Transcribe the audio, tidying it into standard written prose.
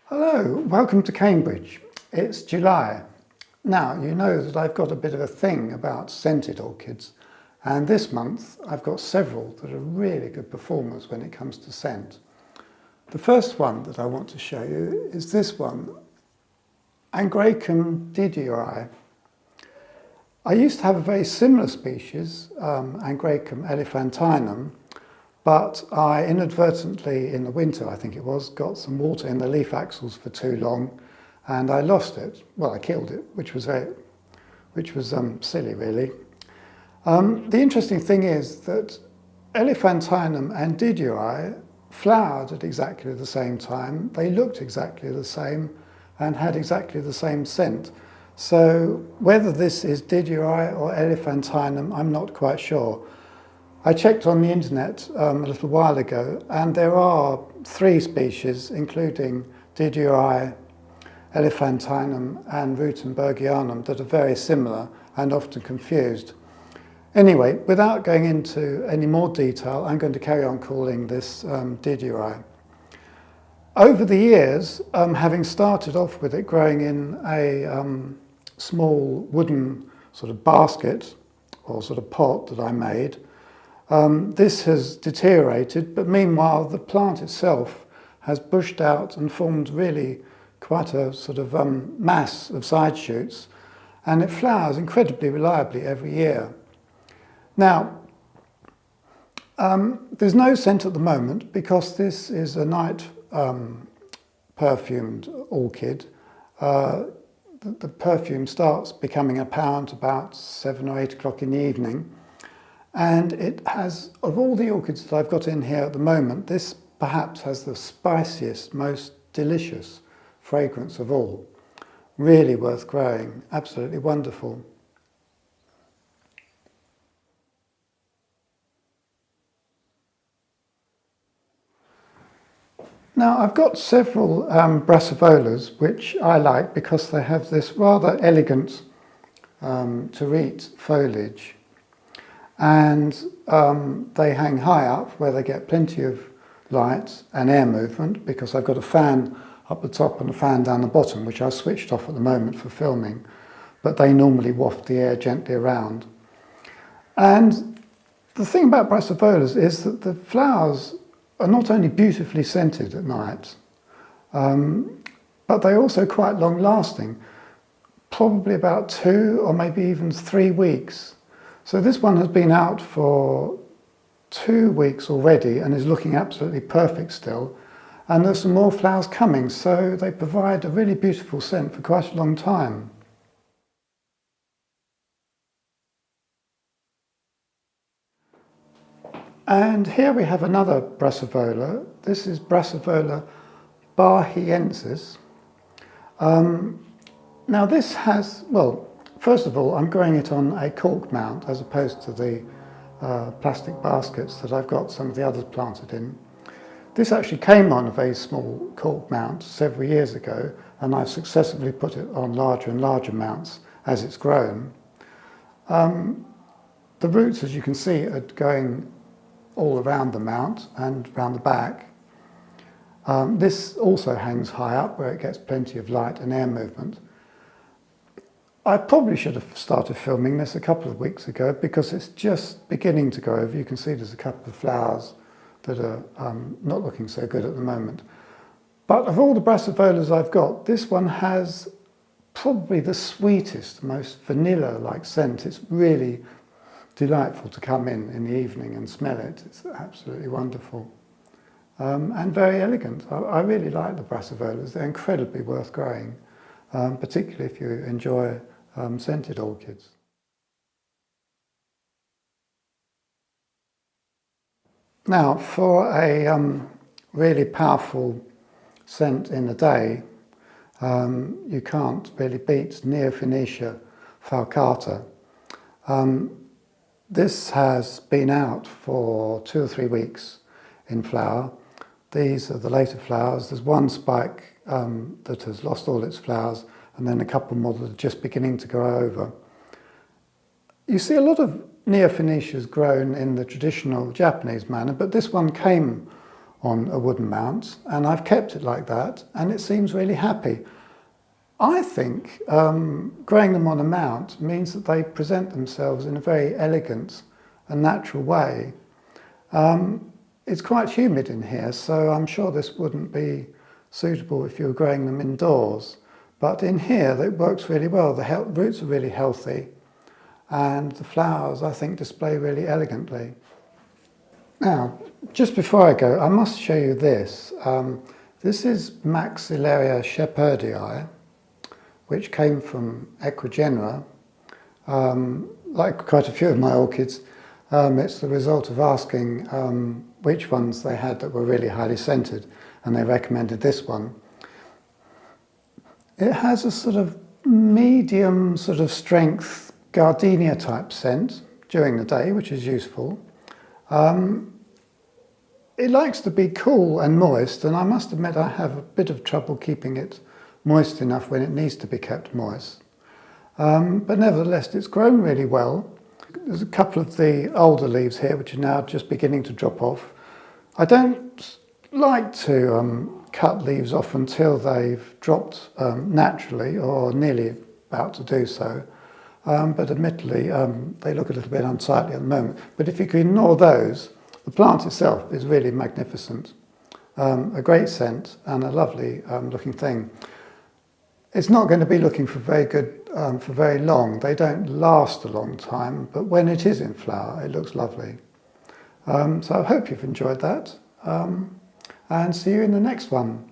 Hello, welcome to Cambridge. It's July. Now, you know that I've got a bit of a thing about scented orchids, and this month I've got several that are really good performers when it comes to scent. The first one that I want to show you is this one, Angraecum didieri. I used to have a very similar species, Angraecum elephantinum, but I inadvertently, in the winter I think it was, got some water in the leaf axils for too long and I lost it. Well, I killed it, which was silly really. The interesting thing is that elephantinum and didieri flowered at exactly the same time. They looked exactly the same and had exactly the same scent. So whether this is didieri or elephantinum, I'm not quite sure. I checked on the internet a little while ago, and there are 3 species, including didieri, elephantinum and rutenbergianum, that are very similar and often confused. Anyway, without going into any more detail, I'm going to carry on calling this didieri. Over the years, having started off with it growing in a small wooden sort of basket or sort of pot that I made, this has deteriorated, but meanwhile the plant itself has bushed out and formed really quite a sort of mass of side shoots, and it flowers incredibly reliably every year. Now, there's no scent at the moment because this is a night perfumed orchid. The perfume starts becoming apparent about 7 or 8 o'clock in the evening. And it has, of all the orchids that I've got in here at the moment, this perhaps has the spiciest, most delicious fragrance of all. Really worth growing, absolutely wonderful. Now, I've got several Brassavolas which I like because they have this rather elegant terete foliage. And they hang high up where they get plenty of light and air movement, because I've got a fan up the top and a fan down the bottom, which I've switched off at the moment for filming, but they normally waft the air gently around. And the thing about Brassavolas is that the flowers are not only beautifully scented at night, but they're also quite long lasting, probably about 2 or maybe even 3 weeks. So this one has been out for 2 weeks already and is looking absolutely perfect still. And there's some more flowers coming, so they provide a really beautiful scent for quite a long time. And here we have another Brassavola. This is Brassavola bahiensis. Now this has, well, first of all, I'm growing it on a cork mount as opposed to the plastic baskets that I've got some of the others planted in. This actually came on a very small cork mount several years ago, and I've successively put it on larger and larger mounts as it's grown. The roots, as you can see, are going all around the mount and around the back. This also hangs high up where it gets plenty of light and air movement. I probably should have started filming this a couple of weeks ago because it's just beginning to grow over. You can see there's a couple of flowers that are not looking so good at the moment. But of all the Brassavolas I've got, this one has probably the sweetest, most vanilla-like scent. It's really delightful to come in the evening and smell it. It's absolutely wonderful. And very elegant. I really like the Brassavolas. They're incredibly worth growing, particularly if you enjoy scented orchids. Now, for a really powerful scent in the day, you can't really beat Neofinetia falcata. This has been out for 2 or 3 weeks in flower. These are the later flowers. There's one spike that has lost all its flowers, and then a couple more that are just beginning to grow over. You see a lot of Neofinetias grown in the traditional Japanese manner, but this one came on a wooden mount, and I've kept it like that, and it seems really happy. I think growing them on a mount means that they present themselves in a very elegant and natural way. It's quite humid in here, so I'm sure this wouldn't be suitable if you were growing them indoors. But in here, it works really well. The roots are really healthy, and the flowers, I think, display really elegantly. Now, just before I go, I must show you this. This is Maxillaria shepheardii, which came from Equigenera. Like quite a few of my orchids, it's the result of asking which ones they had that were really highly scented, and they recommended this one. It has a sort of medium sort of strength gardenia type scent during the day, which is useful. It likes to be cool and moist, and I must admit I have a bit of trouble keeping it moist enough when it needs to be kept moist. But nevertheless, it's grown really well. There's a couple of the older leaves here which are now just beginning to drop off. I don't like to cut leaves off until they've dropped naturally or nearly about to do so. But admittedly, they look a little bit unsightly at the moment. But if you can ignore those, the plant itself is really magnificent. A great scent and a lovely looking thing. It's not going to be looking for very long. They don't last a long time, but when it is in flower, it looks lovely. So I hope you've enjoyed that, and see you in the next one.